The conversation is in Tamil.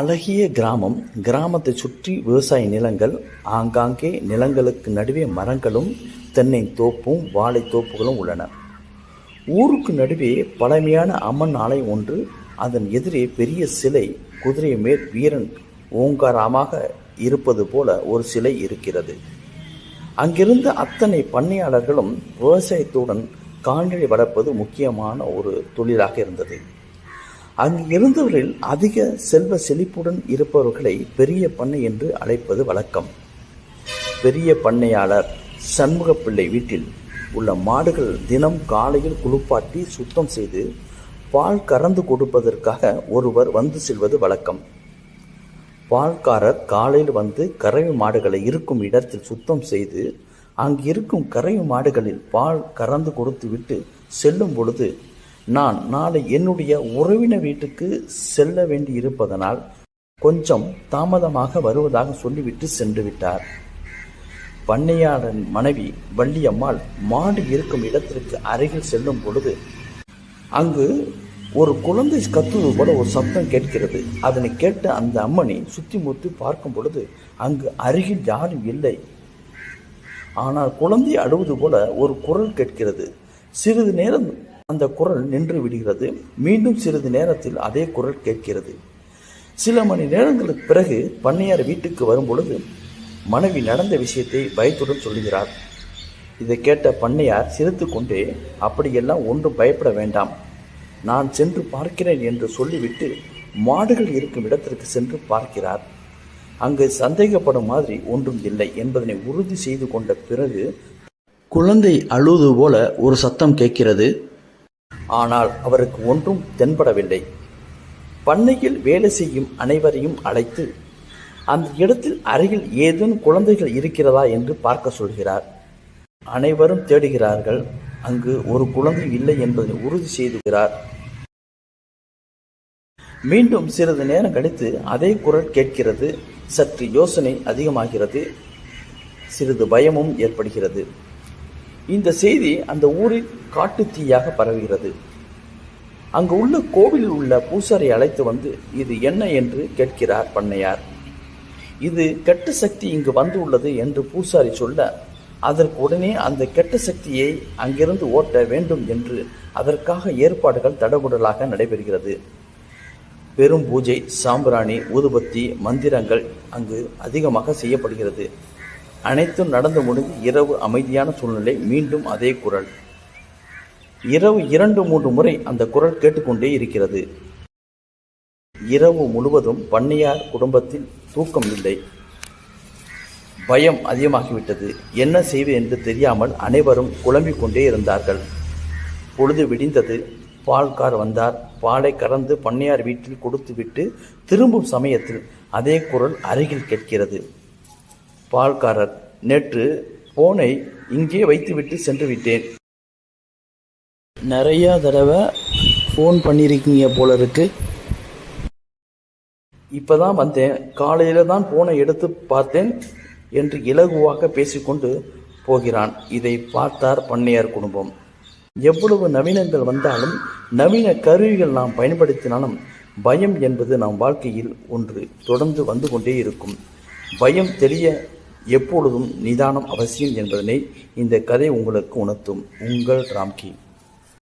அழகிய கிராமம். கிராமத்தை சுற்றி விவசாய நிலங்கள், ஆங்காங்கே நிலங்களுக்கு நடுவே மரங்களும் தென்னை தோப்பும் வாழை தோப்புகளும் உள்ளன. ஊருக்கு நடுவே பழமையான அம்மன் ஆலயம் ஒன்று, அதன் எதிரே பெரிய சிலை, குதிரை மேல் வீரன் ஓங்காரமாக இருப்பது போல ஒரு சிலை இருக்கிறது. அங்கிருந்த அத்தனை பண்ணையாளர்களும் விவசாயத்துடன் கால்நடை வளர்ப்பது முக்கியமான ஒரு தொழிலாக இருந்தது. அங்கு இருந்தவர்களில் அதிக செல்வ செழிப்புடன் இருப்பவர்களை பெரிய பண்ணை என்று அழைப்பது வழக்கம். பெரிய பண்ணையாளர் சண்முகப்பிள்ளை வீட்டில் உள்ள மாடுகள் தினம் காலையில் குளிப்பாட்டி சுத்தம் செய்து பால் கறந்து கொடுப்பதற்காக ஒருவர் வந்து செல்வது வழக்கம். பால்காரர் காலையில் வந்து கறவை மாடுகளை இருக்கும் இடத்தில் சுத்தம் செய்து அங்கு இருக்கும் கறவை மாடுகளில் பால் கறந்து கொடுத்துவிட்டு செல்லும் பொழுது, நான் நாளை என்னுடைய உறவினர் வீட்டுக்கு செல்ல வேண்டி இருப்பதனால் கொஞ்சம் தாமதமாக வருவதாக சொல்லிவிட்டு சென்று விட்டார். பண்ணையாளரின் மனைவி வள்ளியம்மாள் மாடு இருக்கும் இடத்திற்கு அருகில் செல்லும் பொழுது அங்கு ஒரு குழந்தை கத்துவது போல ஒரு சத்தம் கேட்கிறது. அதனை கேட்ட அந்த அம்மணி சுத்தி முத்தி பார்க்கும் பொழுது அங்கு அருகில் யாரும் இல்லை. ஆனால் குழந்தை அழுவது போல ஒரு குரல் கேட்கிறது. சிறிது நேரம் அந்த குரல் நின்று விடுகிறது. மீண்டும் சிறிது நேரத்தில் அதே குரல் கேட்கிறது. சில மணி நேரங்களுக்கு பிறகு பண்ணையார் வீட்டுக்கு வரும் பொழுது மனைவி நடந்த விஷயத்தை பயத்துடன் சொல்லுகிறார். இதை கேட்ட பண்ணையார் சிரித்து கொண்டே, அப்படியெல்லாம் ஒன்றும் பயப்பட வேண்டாம், நான் சென்று பார்க்கிறேன் என்று சொல்லிவிட்டு மாடுகள் இருக்கும் இடத்திற்கு சென்று பார்க்கிறார். அங்கு சந்தேகப்படும் மாதிரி ஒன்றும் இல்லை என்பதனை உறுதி செய்து கொண்ட பிறகு குழந்தை அழுவது போல ஒரு சத்தம் கேட்கிறது. ஆனால் அவருக்கு ஒன்றும் தென்படவில்லை. பண்ணையில் வேலை செய்யும் அனைவரையும் அழைத்து அந்த இடத்தில் அருகில் ஏதேனும் குழந்தைகள் இருக்கிறதா என்று பார்க்க சொல்கிறார். அனைவரும் தேடுகிறார்கள். அங்கு ஒரு குழந்தை இல்லை என்பதை உறுதி செய்துகிறார். மீண்டும் சிறிது நேரம் கழித்து அதே குரல் கேட்கிறது. சற்று யோசனை அதிகமாகிறது. சிறிது பயமும் ஏற்படுகிறது. இந்த செய்தி அந்த ஊரில் காட்டு தீயாக பரவுகிறது. அங்கு உள்ள கோவிலில் உள்ள பூசாரை அழைத்து வந்து இது என்ன என்று கேட்கிறார் பண்ணையார். இது கெட்ட சக்தி இங்கு வந்து உள்ளது என்று பூசாரி சொல்ல, அதற்கு உடனே அந்த கெட்ட சக்தியை அங்கிருந்து ஓட்ட வேண்டும் என்று அதற்காக ஏற்பாடுகள் தடபுடலாக நடைபெறுகிறது. பெரும் பூஜை, சாம்பிராணி, ஊதுபத்தி, மந்திரங்கள் அங்கு அதிகமாக செய்யப்படுகிறது. அனைத்தும் நடந்து முடிந்து இரவு அமைதியான சூழ்நிலை. மீண்டும் அதே குரல். இரவு 2-3 முறை அந்த குரல் கேட்டுக்கொண்டே இருக்கிறது. இரவு முழுவதும் பண்ணையார் குடும்பத்தில் தூக்கம் இல்லை. பயம் அதிகமாகிவிட்டது. என்ன செய்வது என்று தெரியாமல் அனைவரும் குழம்பிக் கொண்டே இருந்தார்கள். பொழுது விடிந்தது. பால்கார் வந்தார். பாலை கறந்து பண்ணையார் வீட்டில் கொடுத்துவிட்டு திரும்பும் சமயத்தில் அதே குரல் அருகில் கேட்கிறது. பால்காரர், நேற்று போனை இங்கே வைத்துவிட்டு சென்று விட்டேன். நிறையா தடவை ஃபோன் பண்ணியிருக்கீங்க போல இருக்கு. இப்போதான் வந்தேன். காலையில் தான் போனை எடுத்து பார்த்தேன் என்று இலகுவாக பேசிக்கொண்டு போகிறான். இதை பார்த்தார் பண்ணையார் குடும்பம். எவ்வளவு நவீனங்கள் வந்தாலும், நவீன கருவிகள் நாம் பயன்படுத்தினாலும், பயம் என்பது நம் வாழ்க்கையில் ஒன்று தொடர்ந்து வந்து கொண்டே இருக்கும். பயம் தெரிய எப்பொழுதும் நிதானம் அவசியம் என்பதனை இந்த கதை உங்களுக்கு உணர்த்தும். உங்கள் ராம்கி.